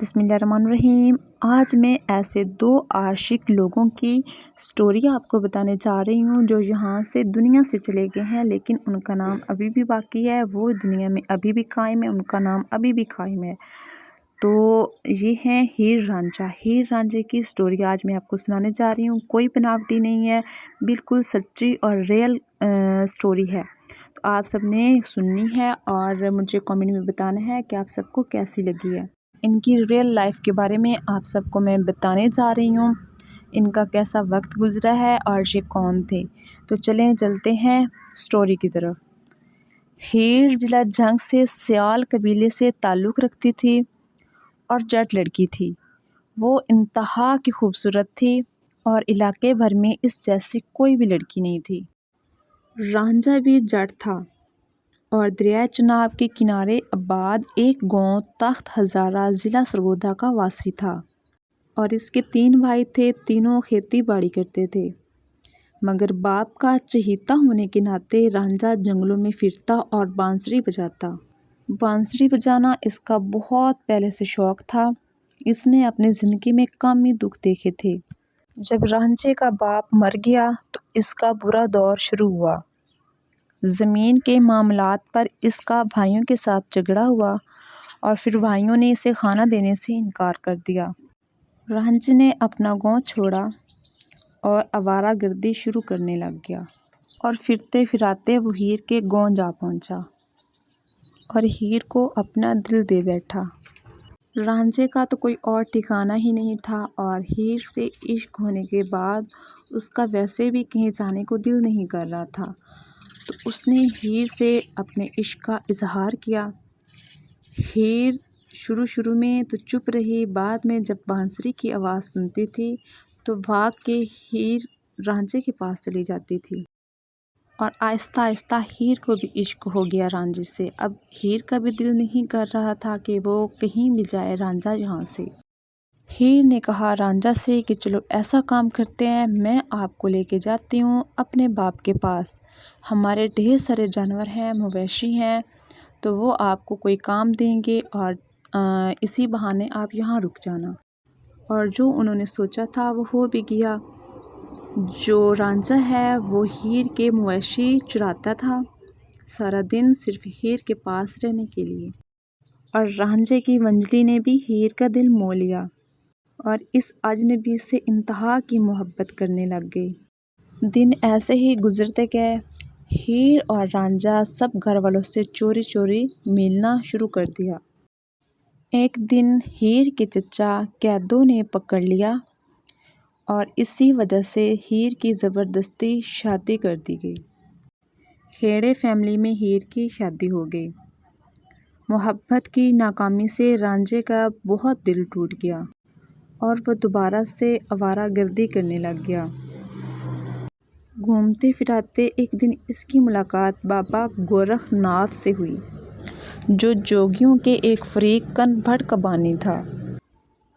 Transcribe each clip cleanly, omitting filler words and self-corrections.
بسم اللہ الرحمن الرحیم۔ آج میں ایسے دو عاشق لوگوں کی سٹوری آپ کو بتانے جا رہی ہوں جو یہاں سے دنیا سے چلے گئے ہیں، لیکن ان کا نام ابھی بھی باقی ہے، وہ دنیا میں ابھی بھی قائم ہے، ان کا نام ابھی بھی قائم ہے۔ تو یہ ہیں ہیر رانجھا۔ ہیر رانجھے کی سٹوری آج میں آپ کو سنانے جا رہی ہوں۔ کوئی بناوٹی نہیں ہے، بالکل سچی اور ریئل سٹوری ہے۔ تو آپ سب نے سننی ہے اور مجھے کامنٹ میں بتانا ہے کہ آپ سب کو کیسی لگی ہے۔ ان کی ریئل لائف کے بارے میں آپ سب کو میں بتانے جا رہی ہوں، ان کا کیسا وقت گزرا ہے اور یہ کون تھے۔ تو چلیں چلتے ہیں سٹوری کی طرف۔ ہیر ضلع جنگ سے سیال قبیلے سے تعلق رکھتی تھی اور جٹ لڑکی تھی۔ وہ انتہا کی خوبصورت تھی اور علاقے بھر میں اس جیسی کوئی بھی لڑکی نہیں تھی۔ رانجھا بھی جٹ تھا اور دریائے چناب کے کنارے آباد ایک گاؤں تخت ہزارہ ضلع سرگودا کا واسی تھا، اور اس کے 3 بھائی تھے۔ تینوں کھیتی باڑی کرتے تھے، مگر باپ کا چہیتا ہونے کے ناطے رانجھا جنگلوں میں پھرتا اور بانسری بجاتا۔ بانسری بجانا اس کا بہت پہلے سے شوق تھا۔ اس نے اپنی زندگی میں کم ہی دکھ دیکھے تھے۔ جب رانجھے کا باپ مر گیا تو اس کا برا دور شروع ہوا۔ زمین کے معاملات پر اس کا بھائیوں کے ساتھ جھگڑا ہوا اور پھر بھائیوں نے اسے کھانا دینے سے انکار کر دیا۔ رانجھے نے اپنا گاؤں چھوڑا اور آوارہ گردی شروع کرنے لگ گیا، اور پھرتے پھراتے وہ ہیر کے گاؤں جا پہنچا اور ہیر کو اپنا دل دے بیٹھا۔ رانجھے کا تو کوئی اور ٹھکانہ ہی نہیں تھا، اور ہیر سے عشق ہونے کے بعد اس کا ویسے بھی کہیں جانے کو دل نہیں کر رہا تھا۔ تو اس نے ہیر سے اپنے عشق کا اظہار کیا۔ ہیر شروع میں تو چپ رہی، بعد میں جب بانسری کی آواز سنتی تھی تو بھاگ کے ہیر رانجھے کے پاس چلی جاتی تھی، اور آہستہ آہستہ ہیر کو بھی عشق ہو گیا رانجھے سے۔ اب ہیر کا بھی دل نہیں کر رہا تھا کہ وہ کہیں بھی جائے رانجھا یہاں سے۔ ہیر نے کہا رانجھا سے کہ چلو ایسا کام کرتے ہیں، میں آپ کو لے کے جاتی ہوں اپنے باپ کے پاس۔ ہمارے ڈھیر سارے جانور ہیں، مویشی ہیں، تو وہ آپ کو کوئی کام دیں گے اور اسی بہانے آپ یہاں رک جانا۔ اور جو انہوں نے سوچا تھا وہ ہو بھی گیا۔ جو رانجھا ہے وہ ہیر کے مویشی چراتا تھا، سارا دن صرف ہیر کے پاس رہنے کے لیے۔ اور رانجھے کی منجلی نے بھی ہیر کا دل مول لیا اور اس اجنبی سے انتہا کی محبت کرنے لگ گئی۔ دن ایسے ہی گزرتے گئے۔ ہیر اور رانجھا سب گھر والوں سے چوری چوری ملنا شروع کر دیا۔ ایک دن ہیر کے چچا قیدوں نے پکڑ لیا اور اسی وجہ سے ہیر کی زبردستی شادی کر دی گئی۔ کھیڑے فیملی میں ہیر کی شادی ہو گئی۔ محبت کی ناکامی سے رانجھے کا بہت دل ٹوٹ گیا اور وہ دوبارہ سے آوارہ گردی کرنے لگ گیا۔ گھومتے پھراتے ایک دن اس کی ملاقات بابا گورکھ ناتھ سے ہوئی، جو جوگیوں کے ایک فریق کنبھٹ کا بانی تھا۔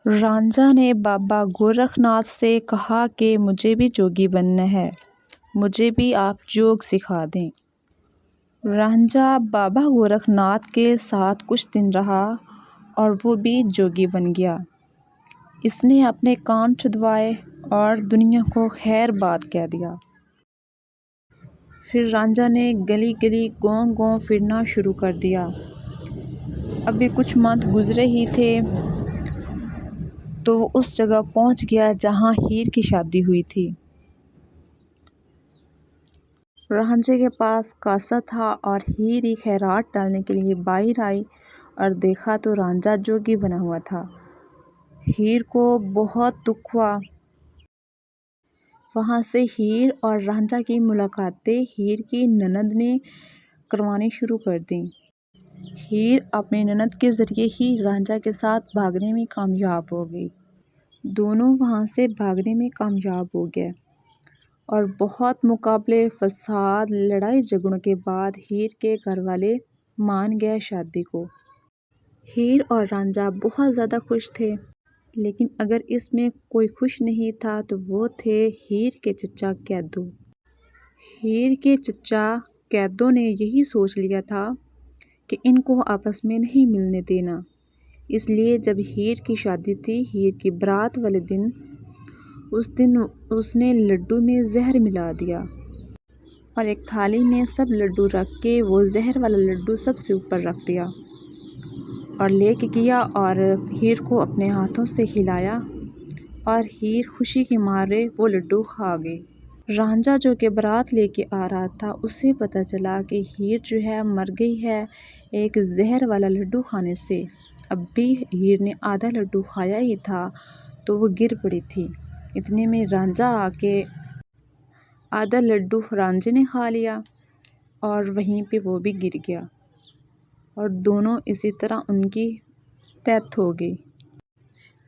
رانجھا نے بابا گورکھ ناتھ سے کہا کہ مجھے بھی جوگی بننا ہے، مجھے بھی آپ جوگ سکھا دیں۔ رانجھا بابا گورکھ ناتھ کے ساتھ کچھ دن رہا اور وہ بھی جوگی بن گیا۔ اس نے اپنے کان چھدوائے اور دنیا کو خیر باد کہہ دیا۔ پھر رانجھا نے گلی گلی گاؤں گاؤں پھرنا شروع کر دیا۔ ابھی کچھ منتھ گزرے ہی تھے تو وہ اس جگہ پہنچ گیا جہاں ہیر کی شادی ہوئی تھی۔ رانجھے کے پاس کاسہ تھا اور ہیر ہی خیرات ڈالنے کے لیے باہر آئی اور دیکھا تو رانجھا جوگی بنا ہوا تھا۔ ہیر کو بہت دکھ ہوا۔ وہاں سے ہیر اور رانجھا کی ملاقاتیں ہیر کی نند نے کروانی شروع کر دیں۔ ہیر اپنی نند کے ذریعے ہی رانجھا کے ساتھ بھاگنے میں کامیاب ہو گئی۔ دونوں وہاں سے بھاگنے میں کامیاب ہو گئے اور بہت مقابلے فساد لڑائی جھگڑوں کے بعد ہیر کے گھر والے مان گئے شادی کو۔ ہیر اور رانجھا بہت زیادہ خوش تھے، لیکن اگر اس میں کوئی خوش نہیں تھا تو وہ تھے ہیر کے چچا قیدو۔ ہیر کے چچا قیدو نے یہی سوچ لیا تھا کہ ان کو آپس میں نہیں ملنے دینا، اس لیے جب ہیر کی شادی تھی، ہیر کی برات والے دن اس نے لڈو میں زہر ملا دیا اور ایک تھالی میں سب لڈو رکھ کے وہ زہر والا لڈو سب سے اوپر رکھ دیا اور لے کے گیا اور ہیر کو اپنے ہاتھوں سے کھلایا اور ہیر خوشی کے مارے وہ لڈو کھا گئی۔ رانجھا جو کہ برات لے کے آ رہا تھا، اسے پتہ چلا کہ ہیر جو ہے مر گئی ہے ایک زہر والا لڈو کھانے سے۔ اب بھی ہیر نے آدھا لڈو کھایا ہی تھا تو وہ گر پڑی تھی۔ اتنے میں رانجھا آ کے آدھا لڈو رانجھے نے کھا لیا اور وہیں پہ وہ بھی گر گیا اور دونوں اسی طرح ان کی ڈیتھ ہو گئی۔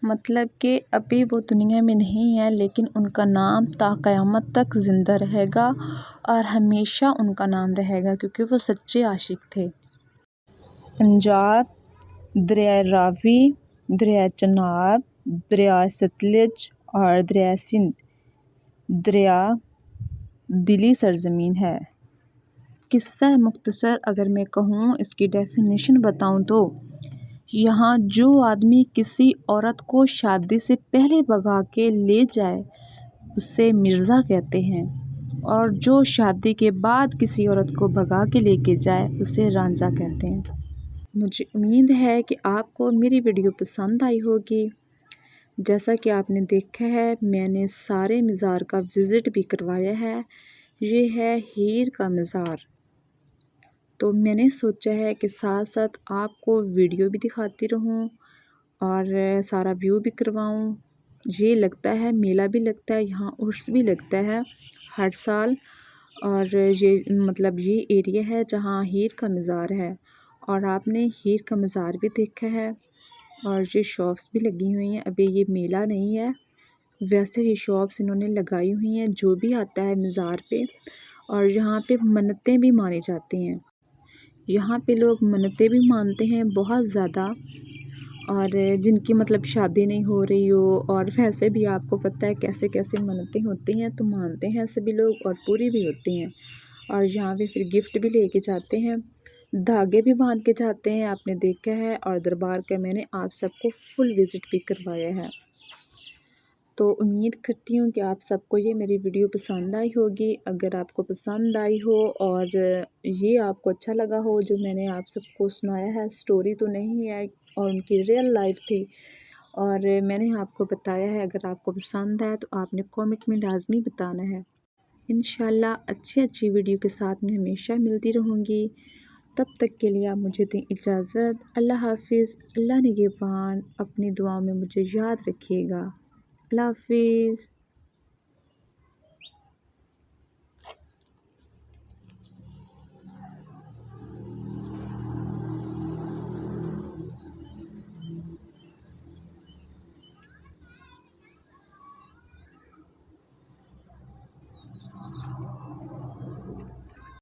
مطلب کہ ابھی وہ دنیا میں نہیں ہے، لیکن ان کا نام تا قیامت تک زندہ رہے گا اور ہمیشہ ان کا نام رہے گا کیونکہ وہ سچے عاشق تھے۔ پنجاب، دریائے راوی، دریائے چناب، دریائے ستلج اور دریائے سندھ دریا دلی سرزمین ہے۔ قصہ مختصر اگر میں کہوں، اس کی ڈیفینیشن بتاؤں تو یہاں جو آدمی کسی عورت کو شادی سے پہلے بھگا کے لے جائے اسے مرزا کہتے ہیں، اور جو شادی کے بعد کسی عورت کو بھگا کے لے کے جائے اسے رانجھا کہتے ہیں۔ مجھے امید ہے کہ آپ کو میری ویڈیو پسند آئی ہوگی۔ جیسا کہ آپ نے دیکھا ہے، میں نے سارے مزار کا وزٹ بھی کروایا ہے۔ یہ ہے ہیر کا مزار، تو میں نے سوچا ہے کہ ساتھ ساتھ آپ کو ویڈیو بھی دکھاتی رہوں اور سارا ویو بھی کرواؤں۔ یہ لگتا ہے میلہ بھی لگتا ہے، یہاں عرس بھی لگتا ہے ہر سال، اور یہ ایریا ہے جہاں ہیر کا مزار ہے، اور آپ نے ہیر کا مزار بھی دیکھا ہے اور یہ شاپس بھی لگی ہوئی ہیں۔ ابھی یہ میلہ نہیں ہے، ویسے یہ شاپس انہوں نے لگائی ہوئی ہیں جو بھی آتا ہے مزار پہ، اور یہاں پہ منتیں بھی مانی جاتی ہیں۔ یہاں پہ لوگ منتیں بھی مانتے ہیں بہت زیادہ، اور جن کی شادی نہیں ہو رہی ہو، اور ویسے بھی آپ کو پتہ ہے کیسے کیسے منتیں ہوتی ہیں، تو مانتے ہیں سبھی لوگ اور پوری بھی ہوتی ہیں۔ اور یہاں پہ پھر گفٹ بھی لے کے جاتے ہیں، دھاگے بھی باندھ کے جاتے ہیں، آپ نے دیکھا ہے۔ اور دربار کا میں نے آپ سب کو فل وزٹ بھی کروایا ہے، تو امید کرتی ہوں کہ آپ سب کو یہ میری ویڈیو پسند آئی ہوگی۔ اگر آپ کو پسند آئی ہو اور یہ آپ کو اچھا لگا ہو جو میں نے آپ سب کو سنایا ہے، سٹوری تو نہیں ہے اور ان کی ریئل لائف تھی اور میں نے آپ کو بتایا ہے، اگر آپ کو پسند ہے تو آپ نے کامنٹ میں لازمی بتانا ہے۔ انشاءاللہ اچھی ویڈیو کے ساتھ میں ہمیشہ ملتی رہوں گی۔ تب تک کے لیے آپ مجھے دیں اجازت۔ اللہ حافظ، اللہ نگہبان، اپنی دعاؤں میں مجھے یاد رکھیے گا۔ اللہ حافظ۔